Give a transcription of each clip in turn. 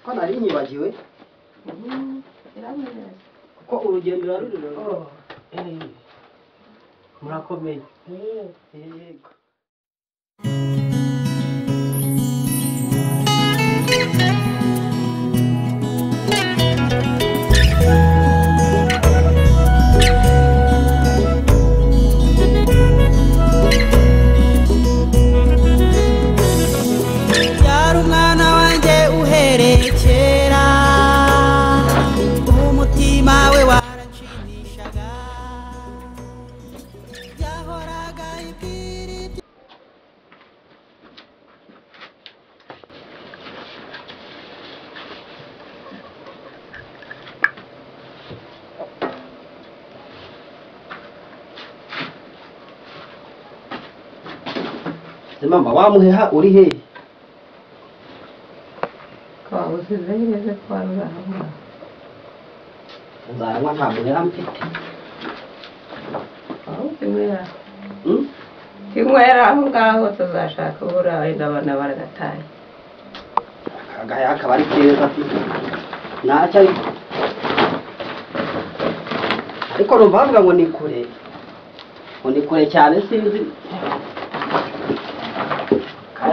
ko nari nyibagiwe kuko urugendo rurerure. Murakomeye. Yego. Mama wamuheha uri he? Kwa usize kwa rura. Nzaranywa nta muheha mfite. Kinywera. Kinywera aho ngaho tuzashaka ubura wenda abana baragataye. Agaya akaba ari keza afite. Ntacyo ariko numva ngo ni kure. Ngo ni kure cyane sinzi.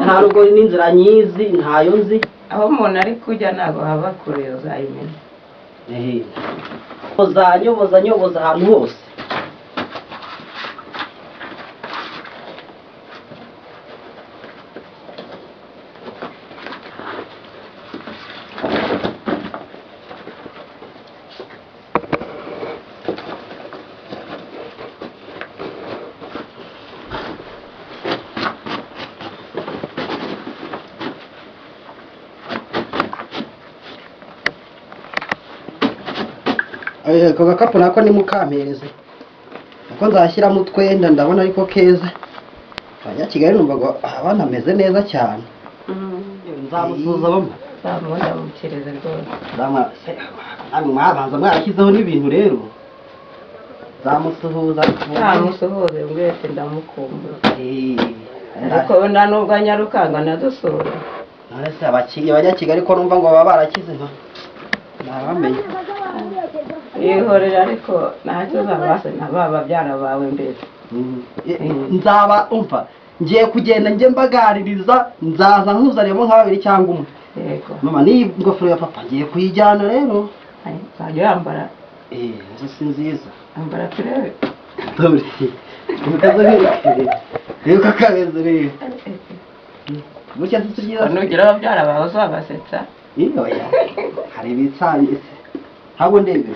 Nta rugo n'inzira nyizi ntayo nzi. Aho umuntu ari kujya ntabwo haba kure uzayimenya. Nyoboza ahantu hose. Ako gakapu nako ni mukampereze kuko nzashyiramo utwenda ndabona ariko keza. Abanyakigali numva abana ameze neza cyane. Nzamusuhuza bamwe. Nzamubona mukireze rwose. Mwabanza mwashyizeho n'ibintu rero. Nzamusuhuza. Nzamusuhuze mwese ndamukumbura. Ariko nda nubwo anyarukanga nadusura. None se abanyakigali ko numva ngo baba barakize ntabamenye. Ihorera ariko ntacyo zabase nababa byarabawe mbere. Nzaba umva ngiye kugenda njye mbagaririza nzaza nkuzaremo nka babiri cyangwa umwe. Yego. Mama ni ingofero ya papa ngiye kuyijyana rero. Nzajya yambara. Nzo si nziza. Ambara turebe. Dore. Umukazo ni. Rero kakabeze rero. Mucyo tugiye. Nugira byarabawe uzabasetsa. Oya. Hari bitsangiye. Habo ndebe.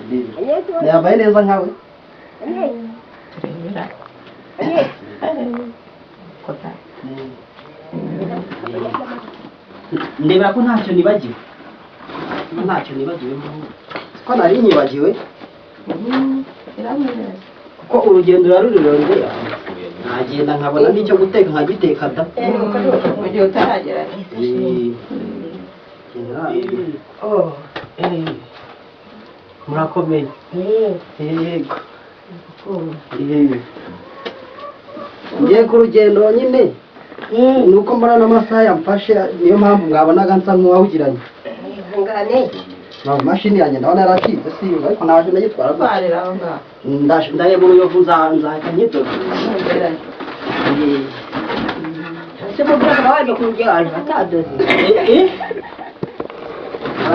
Yambaye neza nkawe. Turebera. Kota. Ndeba ko ntacyo nibagiwe. Ko nari nyibagiwe. Kuko urugendo rurerure. Nagenda nkabona n'icyo guteka nkagiteka da. Mu gihe utaragera. Murakomeye. Yego. Ngiye ku rugendo nyine. Nuko mbona n'amasaha yamfashe niyo mpamvu mwabonaga nsa nk'uwahugiranye. Ngane. Mashini yanjye ndabona yarakize simba ariko naje ndagitwara gutya. Barira aho ngaho. Ndayeba uruyovu nzahita nyitoza. Se mubwira waje kujyana atadoze.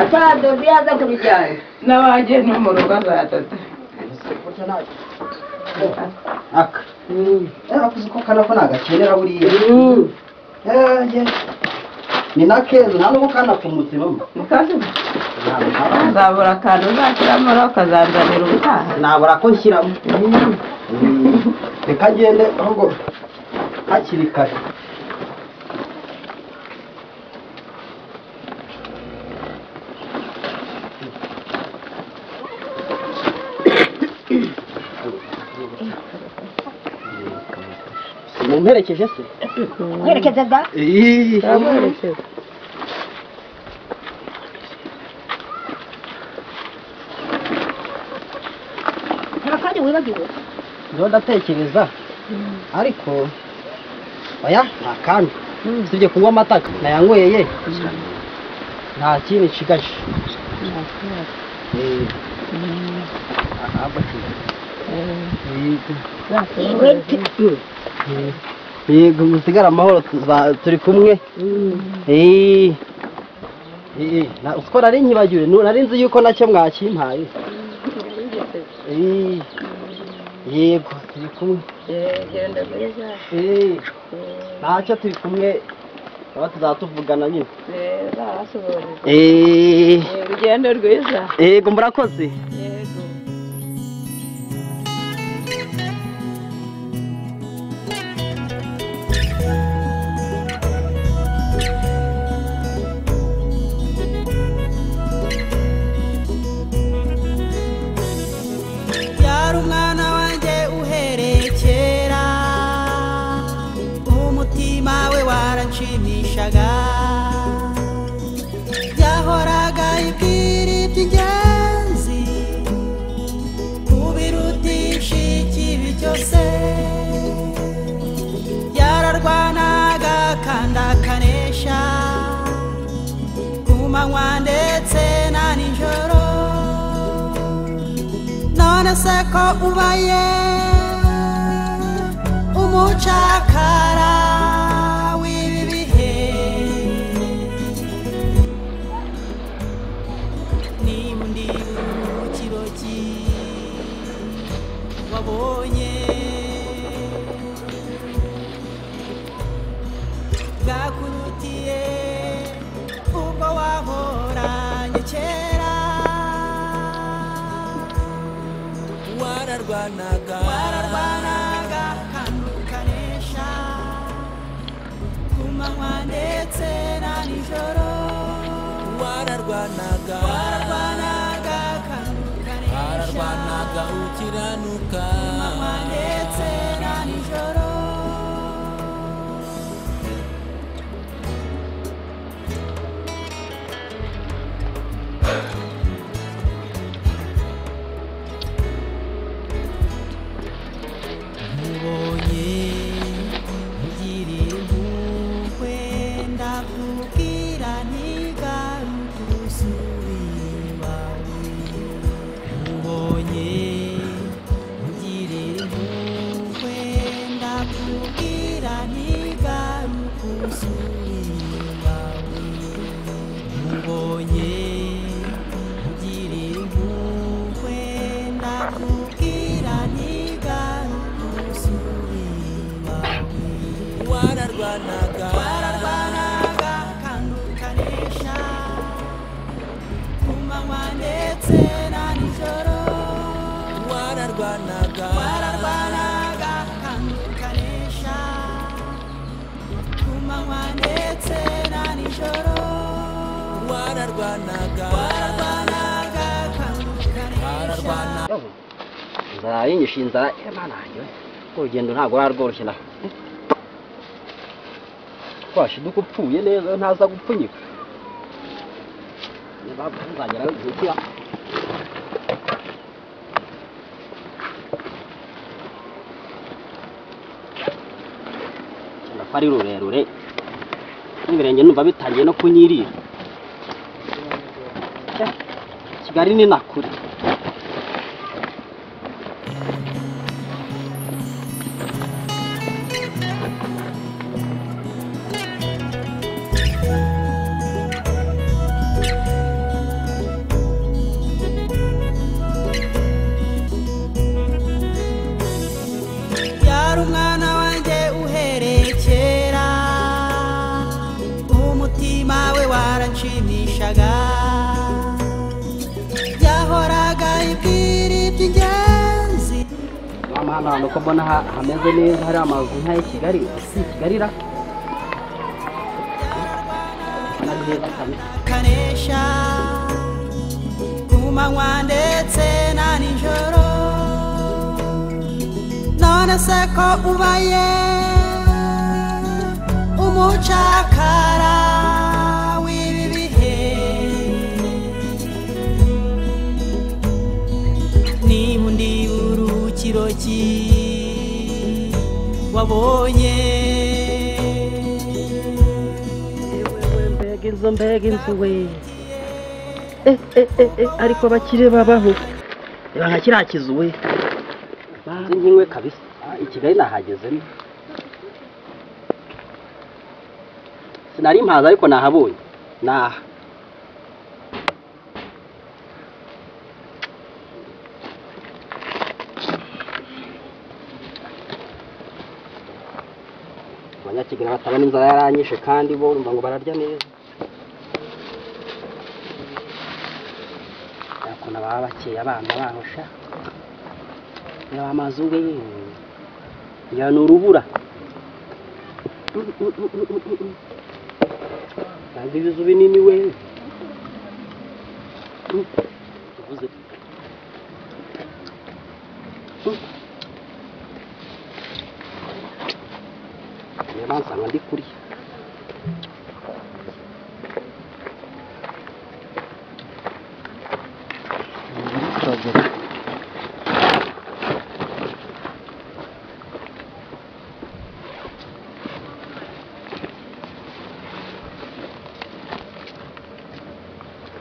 Atadoze yaza kubijyana. Nabaje no mu rugo azadoda. Aka. Akuzi ko kana ko nagakenera buriya. Ni nakeza nta n'ubu kana kumutse mama. Mukazi. Nzabura akantu uzashyiramo rero ukazanzanira ubutaha. Nabura ko nshyiramo. Reka ngende ahubwo hakiri kare. Mumperekeje se? Mwerekeza da? Mwerekeza. Kandi wibagiwe? Ndo ndatekereza. Ariko oya nta kandi. Sibye kunywa amata nayanyweye. nta kintu nshigaje yego musigara amahoro turi kumwe uko nari nkibagiwe nari nzi yuko nacyo mwakimpaye yego turi kumwe ntacyo turi kumwe aba tuzatuvugana nyine urugendo rwiza yego murakoze yego umwana wanjye uherekera umutima we waranshimishaga yahoraga ibwira iby'ingenzi kubirutisha ikibi cyose yararwanaga kandi akanesha ku manywa ndetse na nijoro none se ko ubaye umucakara w'ibi bihe niba undi ukiroki wabonye bwakurutiye ubwo wahoranye kera wararwanaga kandi ukanesha ku manywa ndetse na nijoro wararwanaga kandi ukanesha ukiranuka ku manywa ndetse na nijoro wararwanaga kandi ukanesha ku manywa ndetse na nijoro wararwanaga kandi ukanesha ku manywa ndetse na nijoro wararwanaga kandi ukanesha inzara yinyishe inzara Imana yanjye urugendo ntabwo rwarworoshye naho twashiduka upfuye neza ntaza gupfunyika nzagera igihe ko ari rurerure n'ibirenge numva bitangiye no kunyirira Kigali ni nakure umwana wanjye uherekera umutima we waranshimishaga yahoraga ibwira iby'ingenzi hano hantu ko mbona hameze neza hari amazu nk'ayi Kigali si Kigali ra kanesha ku manywa ndetse na nijoro none se ko ubaye umucakara w'ibi bihe niba undi urukiroki wabonye izo mbega inzu we ariko bakire babaho reba nka kiriya kizu we banze nkinywe kabisa i Kigali nahagezemo sinari mpaza ariko nahabonye naha Abanyakigali batabona inzara yaranyishe kandi bo urumva ngo bararya neza yakona baba bakeye abana bahosha reba amazu we ya n'urubura kandi ibizu binini we uvuze nsanga ndi kuri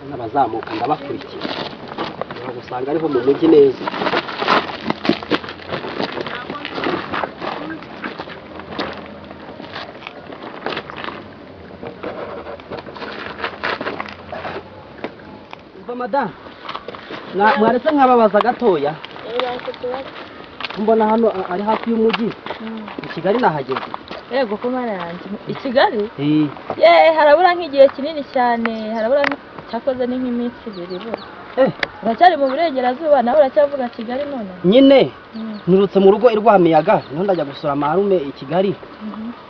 n'abazamuka ndabakurikira gusanga ariho mu mujyi neza madam mwaretse nkababaza gatoya mbona hano ari hafi y'umujyi i Kigali nahageze yego ko mana yanjye i Kigali harabura nk'igihe kinini cyane harabura cyakoze ni nk'iminsi 2 bura uracyari mu burengerazuba nawe uracyavuga Kigali none nyine nurutse mu rugo irwamiyaga niho ndajya gusura marume i Kigali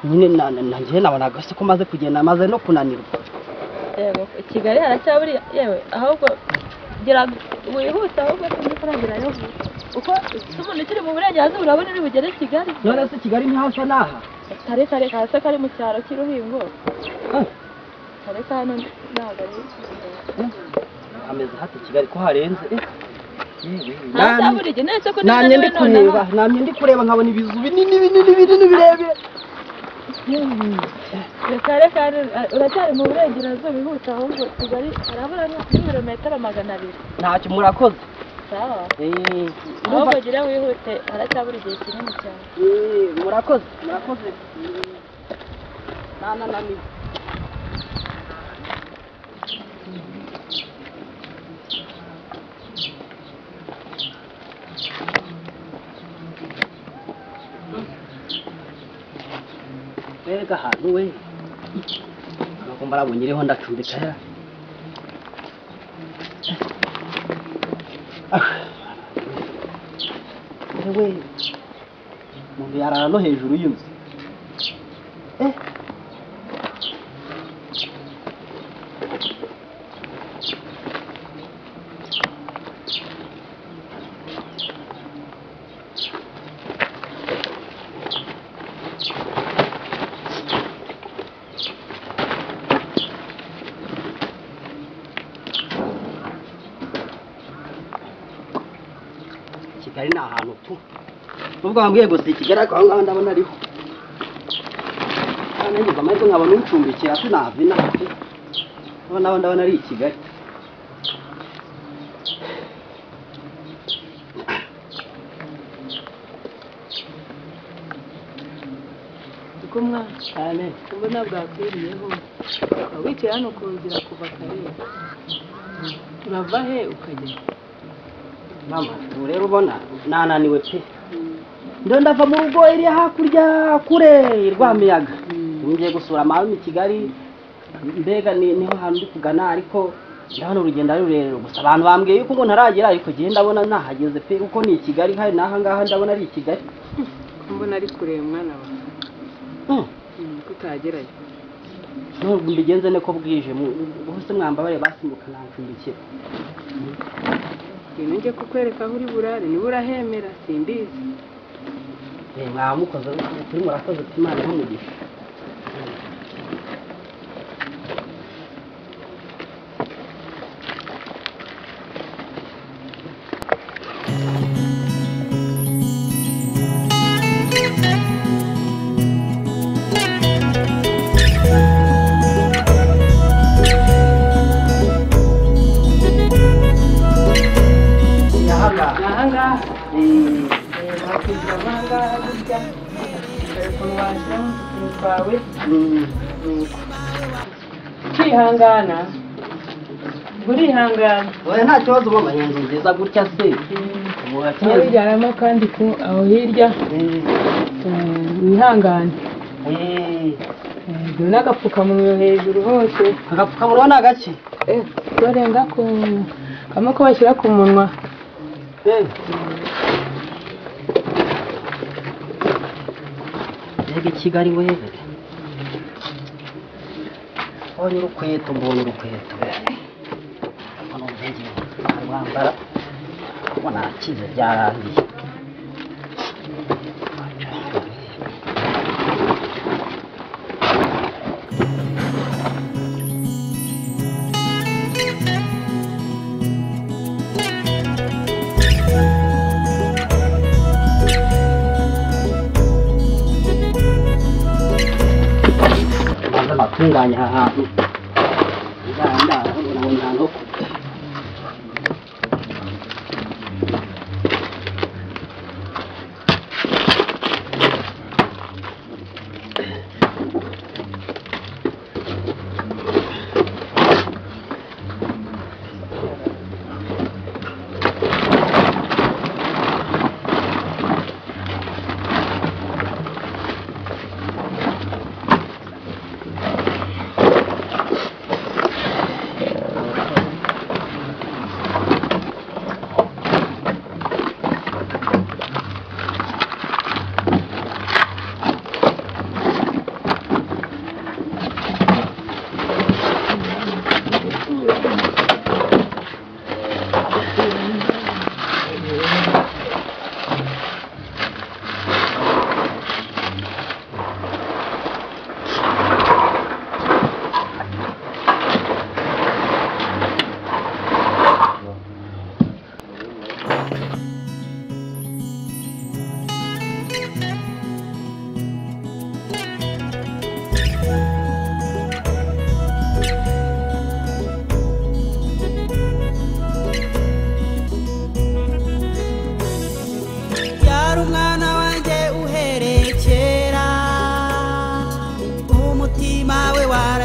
nyine nanjye nabonaga se ko maze kugenda maze no kunanirwa yego Kigali haracyaburi yewe ahubwo gira wihuta ahubwo sinzikaragira uko umuntu kiri mu burengerazuba urabona uri bugere Kigali none se Kigali ni hasa naha kare hasa kari mu cyaro cy'Uruhingo kare hano nagari ameze hati Kigali ko harenze namye ndi kureba nkabona ibizu binini birebire reka uracyari mu burengerazuba bihuta ahubwo Kigali harabura nk'ibirometero 200 ntacyo murakoze sawa ahubwo gira wihute haracyabura igihe kinini cyane murakoze nani Bega hantu we agomba arabonyereho ndacumbika ya we mu yarara no hejuru y'inzu Kigali ni ahantu tu nubwo bambwiye gusa Kigali ariko aho ngaho ndabona ariho nanjye amahirwe nkabona uncumbikira sinava inaha ndabona ari i Kigali uko cyane mbona bwakwiriyeho wicaye hano kongera kuva kare urava he ukajya mama rero ubona nananiwe pe ndo ndava mu rugo iri hakurya kure irwamiyaga ngiye gusura marume i Kigali mbega niho hantu ndi kugana ariko ndabona urugendo ari rurerure gusa abantu bambwiye yuko ngo ntaragera ariko gihe ndabona nahageze pe uko ni i Kigali hari naha ngaha ndabona ari i Kigali mbona ari kure mwana wa kutagerayo nubwo mbigenze ne ko bwije bose mwambabare basimbuka nancumbikira nje kukwereka aho uri burare ni burahemera simbizi mwamukoze kuri murakoze Imana y'umugisha kwawe kwihangana urihangana oya nta kibazo mama inzu nziza gutya se bijyanamo kandi aho hirya wihangane dore n'agapfukamunwa hejuru hose agapfukamunwa ni agaki dore ngako kamwe ko bashyira ku munwa mbega i Kigali we mbonye urukweto hano mbege rwambara ubona akize byarangiye natunganya aha hantu ndabona ahantu ho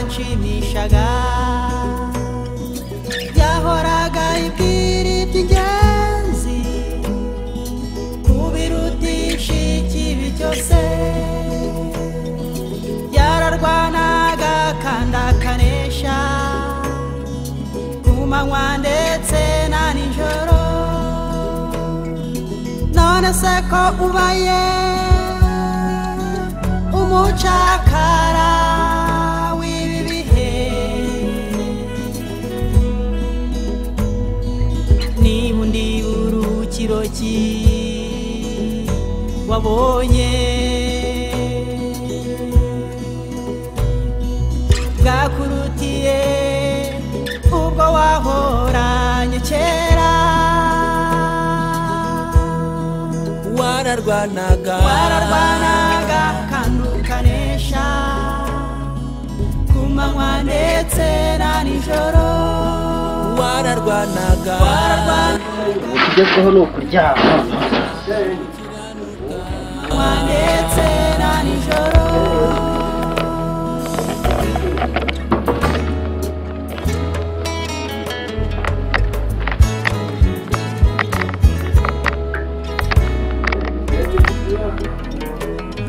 yanshimishaga yahoraga ibwira iby'ingenzi kubirutisha ikibi cyose yararwanaga kandi akanesha ku manywa ndetse na nijoro none se ko ubaye umucakara w'ibi bihe niba undi urukiro ki wabonye bwakurutiye ubwo wahoranye kera wararwanaga kandi ukanesha ku manywa ndetse na nijoro wararwanaga ikigezweho ni ukuryama ndetse na nijoro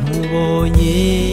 mubonye